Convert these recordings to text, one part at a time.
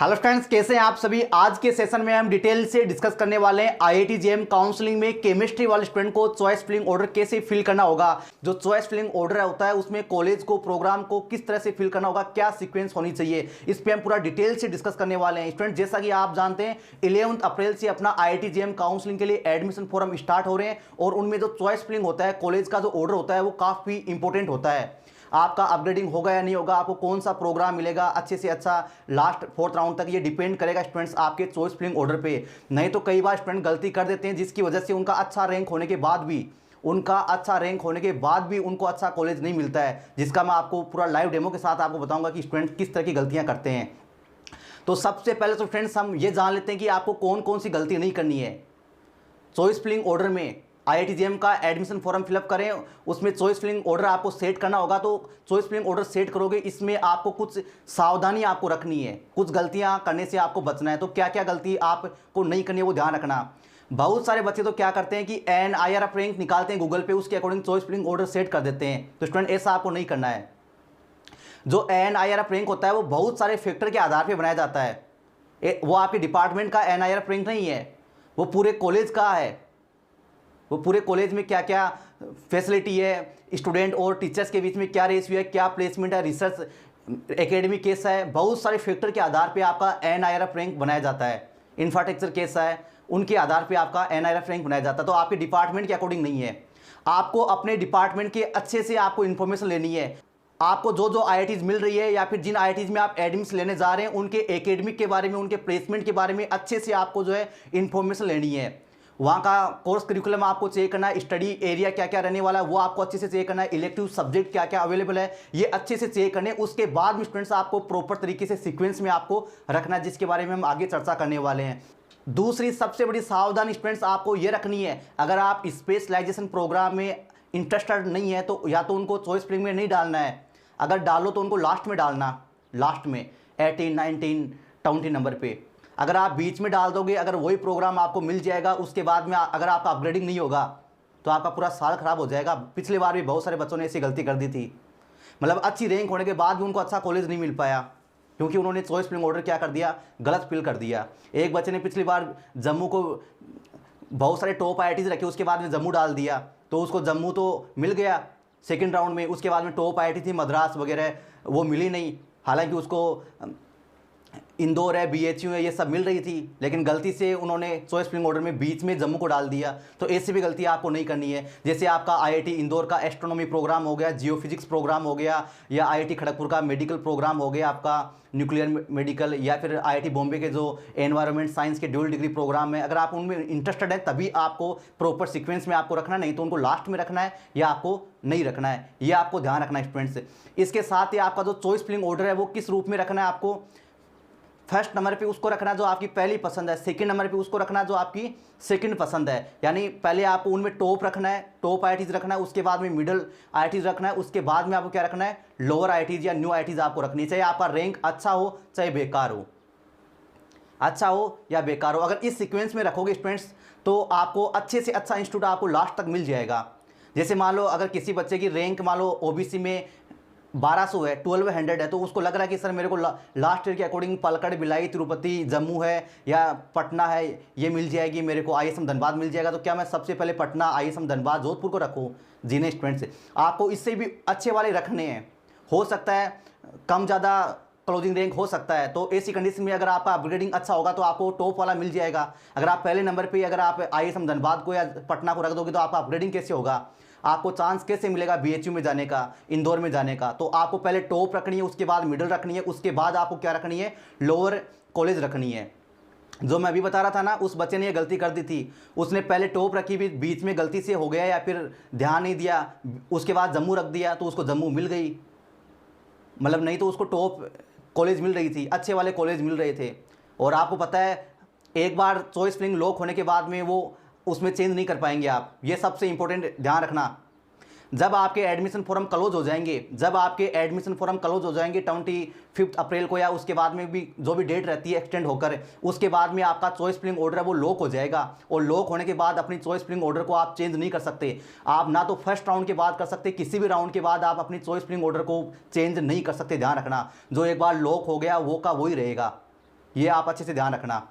Hello friends, कैसे हैं आप सभी। आज के सेशन में हम डिटेल से डिस्कस करने वाले हैं आईआईटी जेईई काउंसलिंग में केमिस्ट्री वाले स्टूडेंट को चॉइस फिलिंग ऑर्डर कैसे फिल करना होगा। जो चॉइस फिलिंग ऑर्डर होता है उसमें कॉलेज को, प्रोग्राम को किस तरह से फिल करना होगा, क्या सीक्वेंस होनी चाहिए, इस पर हम पूरा डिटेल से डिस्कस करने वाले हैं। स्टूडेंट, जैसा कि आप जानते हैं 11 अप्रैल से अपना आईआईटी जेईई काउंसलिंग के लिए एडमिशन फॉर्म स्टार्ट हो रहे हैं और उनमें जो चॉइस फिलिंग होता है, कॉलेज का जो ऑर्डर होता है वो काफ़ी इंपॉर्टेंट होता है। आपका अपग्रेडिंग होगा या नहीं होगा, आपको कौन सा प्रोग्राम मिलेगा अच्छे से अच्छा लास्ट 4th राउंड तक, ये डिपेंड करेगा स्टूडेंट्स आपके चॉइस फिलिंग ऑर्डर पे। नहीं तो कई बार स्टूडेंट गलती कर देते हैं जिसकी वजह से उनका अच्छा रैंक होने के बाद भी उनको अच्छा कॉलेज नहीं मिलता है, जिसका मैं आपको पूरा लाइव डेमो के साथ आपको बताऊंगा कि स्टूडेंट किस तरह की गलतियां करते हैं। तो सबसे पहले तो फ्रेंड्स हम ये जान लेते हैं कि आपको कौन कौन सी गलती नहीं करनी है चॉइस फिलिंग ऑर्डर में। आईआईटी जेईई का एडमिशन फॉर्म फिलअप करें, उसमें चॉइस फिलिंग ऑर्डर आपको सेट करना होगा। तो चॉइस फिलिंग ऑर्डर सेट करोगे, इसमें आपको कुछ सावधानी आपको रखनी है, कुछ गलतियां करने से आपको बचना है। तो क्या क्या गलती आपको नहीं करनी है वो ध्यान रखना। बहुत सारे बच्चे तो क्या करते हैं कि NIRF रैंक निकालते हैं गूगल पे, उसके according choice filling order set कर देते हैं। तो स्टूडेंट, ऐसा आपको नहीं करना है। जो NIRF रैंक होता है वो बहुत सारे फैक्टर के आधार पर बनाया जाता है। वो आपके डिपार्टमेंट का NIRF रैंक नहीं है, वो पूरे कॉलेज का है। वो पूरे कॉलेज में क्या क्या फैसिलिटी है, स्टूडेंट और टीचर्स के बीच में क्या रेशियो है, क्या प्लेसमेंट है, रिसर्च एकेडमिक कैसा है, बहुत सारे फैक्टर के आधार पे आपका NIRF रैंक बनाया जाता है। इंफ्रास्ट्रक्चर कैसा है, उनके आधार पे आपका NIRF रैंक बनाया जाता है। तो आपके डिपार्टमेंट के अकॉर्डिंग नहीं है। आपको अपने डिपार्टमेंट के अच्छे से आपको इन्फॉर्मेशन लेनी है। आपको जो जो IITs मिल रही है या फिर जिन IITs में आप एडमिशन लेने जा रहे हैं उनके एकेडमिक के बारे में, उनके प्लेसमेंट के बारे में अच्छे से आपको जो है इन्फॉर्मेशन लेनी है। वहाँ का कोर्स करिकुलम आपको चेक करना है, स्टडी एरिया क्या क्या रहने वाला है वो आपको अच्छे से चेक करना है, इलेक्टिव सब्जेक्ट क्या क्या अवेलेबल है ये अच्छे से चेक करने। उसके बाद में स्टूडेंट्स आपको प्रॉपर तरीके से सीक्वेंस में आपको रखना है, जिसके बारे में हम आगे चर्चा करने वाले हैं। दूसरी सबसे बड़ी सावधानी स्टूडेंट्स आपको ये रखनी है, अगर आप स्पेशलाइजेशन प्रोग्राम में इंटरेस्टेड नहीं है तो या तो उनको चॉइस फिलिंग में नहीं डालना है, अगर डालो तो उनको लास्ट में डालना, लास्ट में 18, 19, 20 नंबर पे। अगर आप बीच में डाल दोगे, अगर वही प्रोग्राम आपको मिल जाएगा, उसके बाद में अगर आपका अपग्रेडिंग नहीं होगा तो आपका पूरा साल खराब हो जाएगा। पिछले बार भी बहुत सारे बच्चों ने ऐसी गलती कर दी थी, मतलब अच्छी रैंक होने के बाद भी उनको अच्छा कॉलेज नहीं मिल पाया क्योंकि उन्होंने चॉइस फिलिंग ऑर्डर क्या कर दिया, गलत फिल कर दिया। एक बच्चे ने पिछली बार जम्मू को बहुत सारे टॉप IITs रखे, उसके बाद में जम्मू डाल दिया, तो उसको जम्मू तो मिल गया सेकेंड राउंड में, उसके बाद में टॉप IIT थी मद्रास वगैरह वो मिली नहीं। हालांकि उसको इंदौर है, BHU है, ये सब मिल रही थी, लेकिन गलती से उन्होंने चॉइस फिलिंग ऑर्डर में बीच में जम्मू को डाल दिया। तो ऐसी भी गलती आपको नहीं करनी है। जैसे आपका IIT इंदौर का एस्ट्रोनॉमी प्रोग्राम हो गया, जियोफिजिक्स प्रोग्राम हो गया, या IIT खड़गपुर का मेडिकल प्रोग्राम हो गया, आपका न्यूक्लियर मेडिकल, या फिर IIT बॉम्बे के जो एनवायरनमेंट साइंस के ड्यूल डिग्री प्रोग्राम है, अगर आप उनमें इंटरेस्टेड है तभी आपको प्रॉपर सीक्वेंस में आपको रखना, नहीं तो उनको लास्ट में रखना है या आपको नहीं रखना है। ये आपको ध्यान रखना है स्टूडेंट्स। इसके साथ ही आपका जो चॉइस फिलिंग ऑर्डर है वो किस रूप में रखना है, आपको फर्स्ट नंबर पे उसको रखना जो आपकी पहली पसंद है, सेकंड नंबर पे उसको रखना जो आपकी सेकंड पसंद है। यानी पहले आपको उनमें टॉप रखना है, टॉप IITs रखना है, उसके बाद में मिडिल IITs रखना है, उसके बाद में आपको क्या रखना है, लोअर IITs या न्यू IITs आपको रखनी चाहिए। आपका रैंक अच्छा हो चाहे बेकार हो, अच्छा हो या बेकार हो, अगर इस सीक्वेंस में रखोगे स्टूडेंट्स तो आपको अच्छे से अच्छा इंस्टीट्यूट आपको लास्ट तक मिल जाएगा। जैसे मान लो अगर किसी बच्चे की रैंक मान लो OBC में 1200 है, 1200 है, तो उसको लग रहा है कि सर मेरे को लास्ट ईयर के अकॉर्डिंग पलक्कड़, भिलाई, तिरुपति, जम्मू है या पटना है ये मिल जाएगी, मेरे को ISM धनबाद मिल जाएगा, तो क्या मैं सबसे पहले पटना, ISM धनबाद, जोधपुर को रखूँ? जी नहीं स्टूडेंट्स, आपको इससे भी अच्छे वाले रखने हैं। हो सकता है कम ज़्यादा क्लोजिंग रैंक हो सकता है, तो ऐसी कंडीशन में अगर आपका अपग्रेडिंग अच्छा होगा तो आपको टॉप वाला मिल जाएगा। अगर आप पहले नंबर पे अगर आप ISM धनबाद को या पटना को रख दोगे तो आपका अपग्रेडिंग कैसे होगा, आपको चांस कैसे मिलेगा BHU में जाने का, इंदौर में जाने का? तो आपको पहले टॉप रखनी है, उसके बाद मिडिल रखनी है, उसके बाद आपको क्या रखनी है, लोअर कॉलेज रखनी है। जो मैं अभी बता रहा था ना, उस बच्चे ने ये गलती कर दी थी, उसने पहले टॉप रखी, भी बीच में गलती से हो गया या फिर ध्यान नहीं दिया, उसके बाद जम्मू रख दिया तो उसको जम्मू मिल गई, मतलब नहीं तो उसको टॉप कॉलेज मिल रही थी, अच्छे वाले कॉलेज मिल रहे थे। और आपको पता है एक बार चॉइस फिलिंग लॉक होने के बाद में वो उसमें चेंज नहीं कर पाएंगे आप, ये सबसे इंपॉर्टेंट ध्यान रखना। जब आपके एडमिशन फॉर्म क्लोज हो जाएंगे, 25 अप्रैल को या उसके बाद में भी जो भी डेट रहती है एक्सटेंड होकर, उसके बाद में आपका चॉइस फिलिंग ऑर्डर है वो लॉक हो जाएगा। और लॉक होने के बाद अपनी चॉइस फिलिंग ऑर्डर को आप चेंज नहीं कर सकते। आप ना तो फर्स्ट राउंड के बाद कर सकते, किसी भी राउंड के बाद आप अपनी चॉइस फिलिंग ऑर्डर को चेंज नहीं कर सकते, ध्यान रखना। जो एक बार लॉक हो गया वो का वही रहेगा। ये आप अच्छे से ध्यान रखना।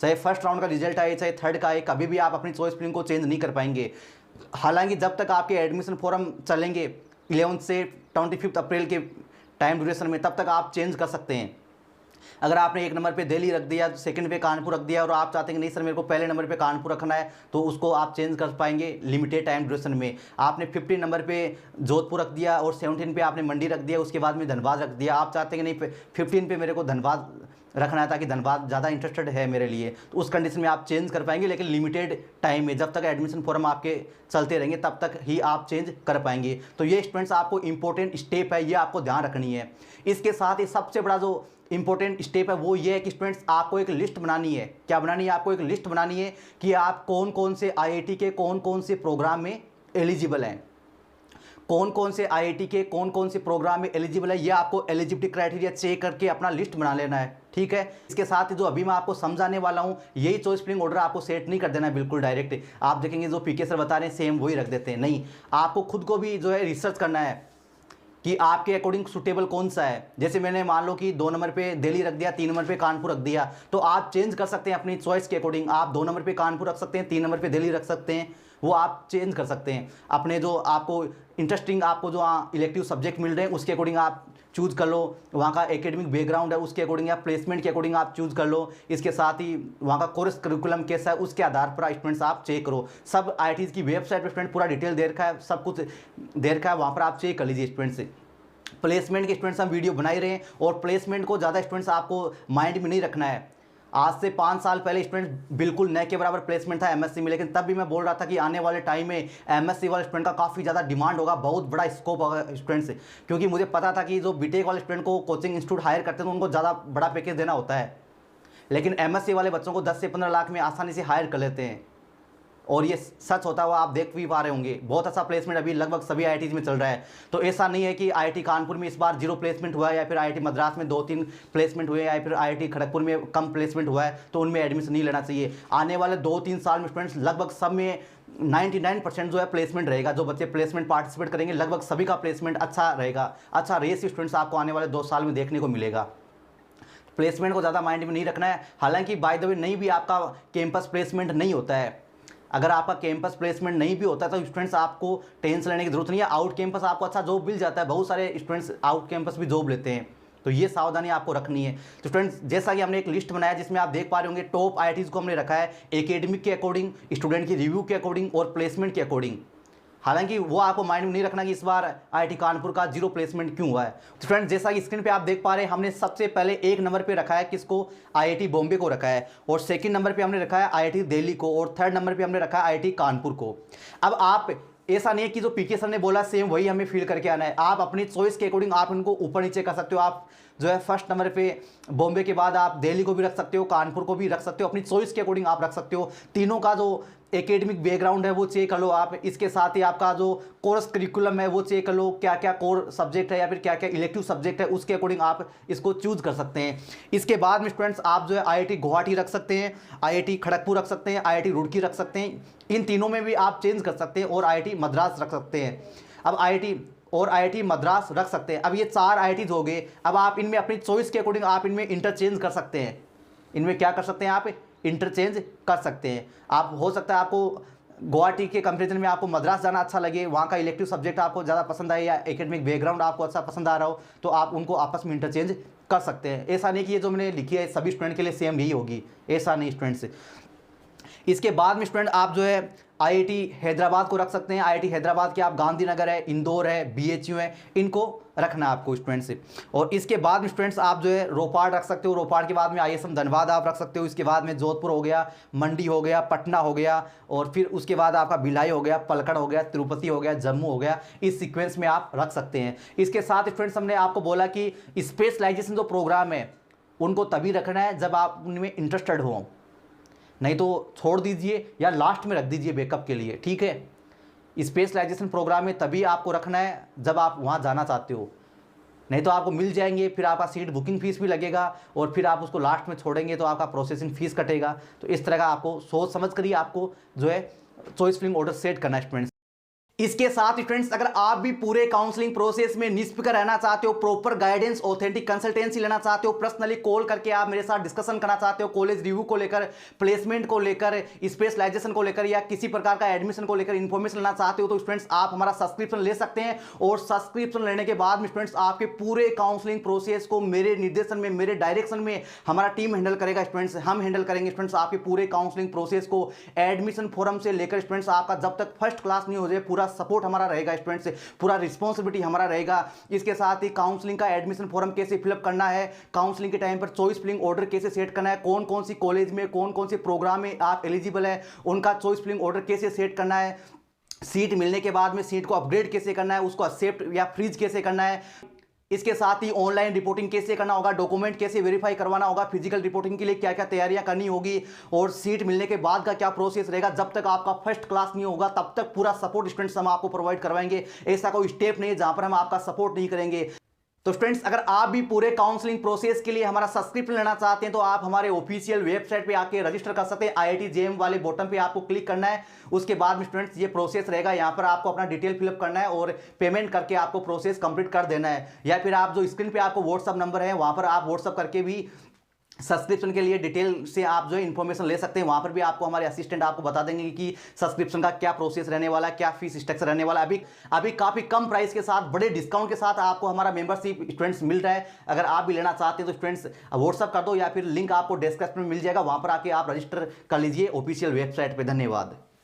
चाहे फर्स्ट राउंड का रिजल्ट आए चाहे थर्ड का आए, कभी भी आप अपनी चॉइस फिलिंग को चेंज नहीं कर पाएंगे। हालांकि जब तक आपके एडमिशन फॉर्म चलेंगे 11 से 25 अप्रैल के टाइम ड्यूरेशन में, तब तक आप चेंज कर सकते हैं। अगर आपने 1 नंबर पे दिल्ली रख दिया, सेकंड पे कानपुर रख दिया और आप चाहते हैं कि नहीं सर मेरे को पहले नंबर पे कानपुर रखना है, तो उसको आप चेंज कर पाएंगे लिमिटेड टाइम ड्यूरेशन में। आपने 15 नंबर पे जोधपुर रख दिया और 17 पे आपने मंडी रख दिया, उसके बाद में धनबाद रख दिया। आप चाहते हैं कि नहीं 15 पे मेरे को धनबाद रखना है ताकि धनबाद ज़्यादा इंटरेस्टेड है मेरे लिए, तो उस कंडीशन में आप चेंज कर पाएंगे, लेकिन लिमिटेड टाइम में। जब तक एडमिशन फॉर्म आपके चलते रहेंगे तब तक ही आप चेंज कर पाएंगे। तो ये स्टूडेंट्स आपको इंपॉर्टेंट स्टेप है, ये आपको ध्यान रखनी है। इसके साथ ही सबसे बड़ा जो इंपॉर्टेंट स्टेप है वो ये है कि स्टूडेंट्स आपको एक लिस्ट बनानी है। क्या बनानी है? आपको एक लिस्ट बनानी है कि आप कौन कौन से आईआईटी के कौन कौन से प्रोग्राम में एलिजिबल हैं, कौन कौन से आईआईटी के कौन कौन से प्रोग्राम में एलिजिबल है। ये आपको एलिजिबिलिटी क्राइटेरिया चेक करके अपना लिस्ट बना लेना है, ठीक है। इसके साथ ही जो अभी मैं आपको समझाने वाला हूँ, यही चॉइस फिलिंग ऑर्डर आपको सेट नहीं कर देना है बिल्कुल डायरेक्ट। आप देखेंगे जो पीके सर बता रहे हैं सेम वही रख देते हैं, नहीं, आपको खुद को भी जो है रिसर्च करना है कि आपके अकॉर्डिंग सुटेबल कौन सा है। जैसे मैंने मान लो कि 2 नंबर पे दिल्ली रख दिया, 3 नंबर पे कानपुर रख दिया, तो आप चेंज कर सकते हैं अपनी चॉइस के अकॉर्डिंग। आप 2 नंबर पे कानपुर रख सकते हैं, 3 नंबर पे दिल्ली रख सकते हैं, वो आप चेंज कर सकते हैं अपने जो आपको इंटरेस्टिंग, आपको जो इलेक्टिव सब्जेक्ट मिल रहे हैं उसके अकॉर्डिंग आप चूज़ कर लो। वहाँ का एकेडमिक बैकग्राउंड है उसके अकॉर्डिंग या प्लेसमेंट के अकॉर्डिंग आप चूज़ कर लो। इसके साथ ही वहाँ का कोर्स करिकुलम कैसा है उसके आधार पर स्टूडेंट्स आप चेक करो। सब आईआईटीज़ की वेबसाइट पर स्टूडेंट पूरा डिटेल दे रखा है, सब कुछ दे रखा है, वहाँ पर आप चेक कर लीजिए स्टूडेंट्स। प्लेसमेंट के स्टूडेंट्स हम वीडियो बना ही रहे हैं और प्लेसमेंट को ज़्यादा स्टूडेंट्स आपको माइंड में नहीं रखना है। आज से 5 साल पहले स्टूडेंट बिल्कुल न के बराबर प्लेसमेंट था एमएससी में, लेकिन तब भी मैं बोल रहा था कि आने वाले टाइम में एमएससी वाले स्टूडेंट का काफ़ी ज़्यादा डिमांड होगा, बहुत बड़ा स्कोप होगा स्टूडेंट्स से। क्योंकि मुझे पता था कि जो बीटेक वाले स्टूडेंट को कोचिंग इंस्टीट्यूट हायर करते हैं तो उनको ज़्यादा बड़ा पैकेज देना होता है, लेकिन एमएससी वाले बच्चों को 10 से 15 लाख में आसानी से हायर कर लेते हैं। और ये सच होता हुआ आप देख भी पा रहे होंगे। बहुत अच्छा प्लेसमेंट अभी लगभग सभी आईआईटीज में चल रहा है। तो ऐसा नहीं है कि आईआईटी कानपुर में इस बार 0 प्लेसमेंट हुआ है या फिर आईआईटी मद्रास में 2-3 प्लेसमेंट हुए या फिर आईआईटी खड़गपुर में कम प्लेसमेंट हुआ है तो उनमें एडमिशन नहीं लेना चाहिए। आने वाले 2-3 साल में स्टूडेंट्स लगभग सब में 99% जो है प्लेसमेंट रहेगा। जो बच्चे प्लेसमेंट पार्टिसिपेट करेंगे लगभग सभी का प्लेसमेंट अच्छा रहेगा। अच्छा रेस स्टूडेंट्स आपको आने वाले 2 साल में देखने को मिलेगा। प्लेसमेंट को ज़्यादा माइंड में नहीं रखना है। हालांकि बाय द वे नहीं भी आपका कैंपस प्लेसमेंट नहीं होता है, अगर आपका कैंपस प्लेसमेंट नहीं भी होता तो स्टूडेंट्स आपको टेंशन लेने की जरूरत नहीं है। आउट कैंपस आपको अच्छा जॉब मिल जाता है, बहुत सारे स्टूडेंट्स आउट कैंपस भी जॉब लेते हैं, तो ये सावधानी आपको रखनी है। तो स्टूडेंट्स जैसा कि हमने एक लिस्ट बनाया जिसमें आप देख पा रहे होंगे टॉप आईआईटीज़ को हमने रखा है एकेडमिक के अकॉर्डिंग, स्टूडेंट की रिव्यू के अकॉर्डिंग और प्लेसमेंट के अकॉर्डिंग। हालांकि वो आपको माइंड में नहीं रखना कि इस बार आईआईटी कानपुर का 0 प्लेसमेंट क्यों हुआ है। तो फ्रेंड्स जैसा कि स्क्रीन पे आप देख पा रहे हैं, हमने सबसे पहले 1 नंबर पे रखा है किसको, आईआईटी बॉम्बे को रखा है, और सेकंड नंबर पे हमने रखा है आईआईटी दिल्ली को, और थर्ड नंबर पे हमने रखा है आईआईटी कानपुर को। अब आप ऐसा नहीं है कि जो पीके सर ने बोला सेम वही हमें फील करके आना है, आप अपनी चॉइस के अकॉर्डिंग आप इनको ऊपर नीचे कर सकते हो। आप जो है फर्स्ट नंबर पे बॉम्बे के बाद आप दिल्ली को भी रख सकते हो, कानपुर को भी रख सकते हो, अपनी चॉइस के अकॉर्डिंग आप रख सकते हो। तीनों का जो एकेडमिक बैकग्राउंड है वो चेक कर लो आप। इसके साथ ही आपका जो कोर्स करिकुलम है वो चेक कर लो, क्या क्या कोर सब्जेक्ट है या फिर क्या क्या इलेक्टिव सब्जेक्ट है, उसके अकॉर्डिंग आप इसको चूज कर सकते हैं। इसके बाद में स्टूडेंट्स आप जो है आईआईटी गुवाहाटी रख सकते हैं, आईआईटी खड़गपुर रख सकते हैं, आईआईटी रुड़की रख सकते हैं। इन तीनों में भी आप चेंज कर सकते हैं, और आईआईटी मद्रास रख सकते हैं। अब आईआईटी मद्रास रख सकते हैं। अब ये 4 आईआईटीज हो गए। अब आप इनमें अपनी चॉइस के अकॉर्डिंग आप इनमें इंटरचेंज कर सकते हैं। इनमें क्या कर सकते हैं, आप इंटरचेंज कर सकते हैं। आप हो सकता है आपको गुवाहाटी के कंपेरिजन में आपको मद्रास जाना अच्छा लगे, वहाँ का इलेक्टिव सब्जेक्ट आपको ज़्यादा पसंद आए या एकेडमिक बैकग्राउंड आपको अच्छा पसंद आ रहा हो, तो आप उनको आपस में इंटरचेंज कर सकते हैं। ऐसा नहीं कि ये जो मैंने लिखी है सभी स्टूडेंट के लिए सेम यही होगी, ऐसा नहीं स्टूडेंट्स। इसके बाद में स्टूडेंट आप जो है आईआईटी हैदराबाद को रख सकते हैं। आईआईटी हैदराबाद के आप गांधीनगर है, इंदौर है, बीएचयू है, इनको रखना है आपको स्टूडेंट्स। और इसके बाद में स्टूडेंट्स आप जो है रोपाड़ रख सकते हो। रोपाड़ के बाद में आईएसएम धनबाद आप रख सकते हो। इसके बाद में जोधपुर हो गया, मंडी हो गया, पटना हो गया, और फिर उसके बाद आपका भिलाई हो गया, पलक्कड़ हो गया, तिरुपति हो गया, जम्मू हो गया। इस सीक्वेंस में आप रख सकते हैं। इसके साथ स्टूडेंट्स हमने आपको बोला कि स्पेशलाइजेशन जो प्रोग्राम है उनको तभी रखना है जब आप उनमें इंटरेस्टेड हो, नहीं तो छोड़ दीजिए या लास्ट में रख दीजिए बैकअप के लिए, ठीक है। स्पेशलाइजेशन प्रोग्राम में तभी आपको रखना है जब आप वहाँ जाना चाहते हो, नहीं तो आपको मिल जाएंगे, फिर आपका सीट बुकिंग फीस भी लगेगा, और फिर आप उसको लास्ट में छोड़ेंगे तो आपका प्रोसेसिंग फीस कटेगा। तो इस तरह का आपको सोच समझ कर ही आपको जो है चॉइस फिलिंग ऑर्डर सेट करना है स्टूडेंट्स। इसके साथ स्टूडेंट्स अगर आप भी पूरे काउंसलिंग प्रोसेस में निष्पक्ष रहना चाहते हो, प्रॉपर गाइडेंस, ऑथेंटिक कंसल्टेंसी लेना चाहते हो, पर्सनली कॉल करके आप मेरे साथ डिस्कशन करना चाहते हो, कॉलेज रिव्यू को लेकर, प्लेसमेंट को लेकर, स्पेशलाइजेशन को लेकर या किसी प्रकार का एडमिशन को लेकर इन्फॉर्मेशन लेना चाहते हो, तो स्टूडेंट्स आप हमारा सब्सक्रिप्शन ले सकते हैं। और सब्सक्रिप्शन लेने के बाद में स्टूडेंट्स आपके पूरे काउंसलिंग प्रोसेस को मेरे निर्देशन में, मेरे डायरेक्शन में हमारा टीम हैंडल करेगा स्टूडेंट्स। हम हैंडल करेंगे स्टूडेंट्स आपके पूरे काउंसलिंग प्रोसेस को, एडमिशन फॉर्म से लेकर स्टूडेंट्स आपका जब तक फर्स्ट क्लास नहीं हो जाए, पूरा सपोर्ट हमारा रहेगा स्टूडेंट्स, पूरा रिस्पांसिबिलिटी हमारा रहेगा। इसके साथ ही काउंसलिंग का एडमिशन फॉर्म कैसे फिलअप करना है, काउंसलिंग के टाइम पर चॉइस फिलिंग ऑर्डर कैसे सेट करना है, कौन कौन सी कॉलेज में, कौन कौन से प्रोग्राम में आप एलिजिबल है, उनका चॉइस फिलिंग ऑर्डर कैसे सेट करना है, सीट मिलने के बाद में सीट को अपग्रेड कैसे करना है, उसको एक्सेप्ट या फ्रीज कैसे करना है। इसके साथ ही ऑनलाइन रिपोर्टिंग कैसे करना होगा, डॉक्यूमेंट कैसे वेरीफाई करवाना होगा, फिजिकल रिपोर्टिंग के लिए क्या क्या तैयारियां करनी होगी, और सीट मिलने के बाद का क्या प्रोसेस रहेगा। जब तक आपका फर्स्ट क्लास नहीं होगा तब तक पूरा सपोर्ट स्टूडेंट्स हम आपको प्रोवाइड करवाएंगे। ऐसा कोई स्टेप नहीं है जहां पर हम आपका सपोर्ट नहीं करेंगे। तो स्टूडेंट्स अगर आप भी पूरे काउंसलिंग प्रोसेस के लिए हमारा सब्सक्रिप्शन लेना चाहते हैं तो आप हमारे ऑफिशियल वेबसाइट पे आके रजिस्टर कर सकते हैं। IIT JM वाले बटन पे आपको क्लिक करना है। उसके बाद में स्टूडेंट्स ये प्रोसेस रहेगा, यहाँ पर आपको अपना डिटेल फिलअप करना है और पेमेंट करके आपको प्रोसेस कंप्लीट कर देना है। या फिर आप जो स्क्रीन पे आपको व्हाट्सअप नंबर है वहाँ पर आप व्हाट्सअप करके भी सब्सक्रिप्शन के लिए डिटेल से आप जो है इन्फॉर्मेशन ले सकते हैं। वहाँ पर भी आपको हमारे असिस्टेंट आपको बता देंगे कि सब्सक्रिप्शन का क्या प्रोसेस रहने वाला है, क्या फीस स्ट्रक्चर रहने वाला है। अभी काफ़ी कम प्राइस के साथ, बड़े डिस्काउंट के साथ आपको हमारा मेंबरशिप स्टूडेंट्स मिल रहा है। अगर आप भी लेना चाहते हैं तो स्टूडेंट्स व्हाट्सअप कर दो या फिर लिंक आपको डिस्क्रिप्शन में मिल जाएगा, वहाँ पर आके आप रजिस्टर कर लीजिए ऑफिशियल वेबसाइट पर। धन्यवाद।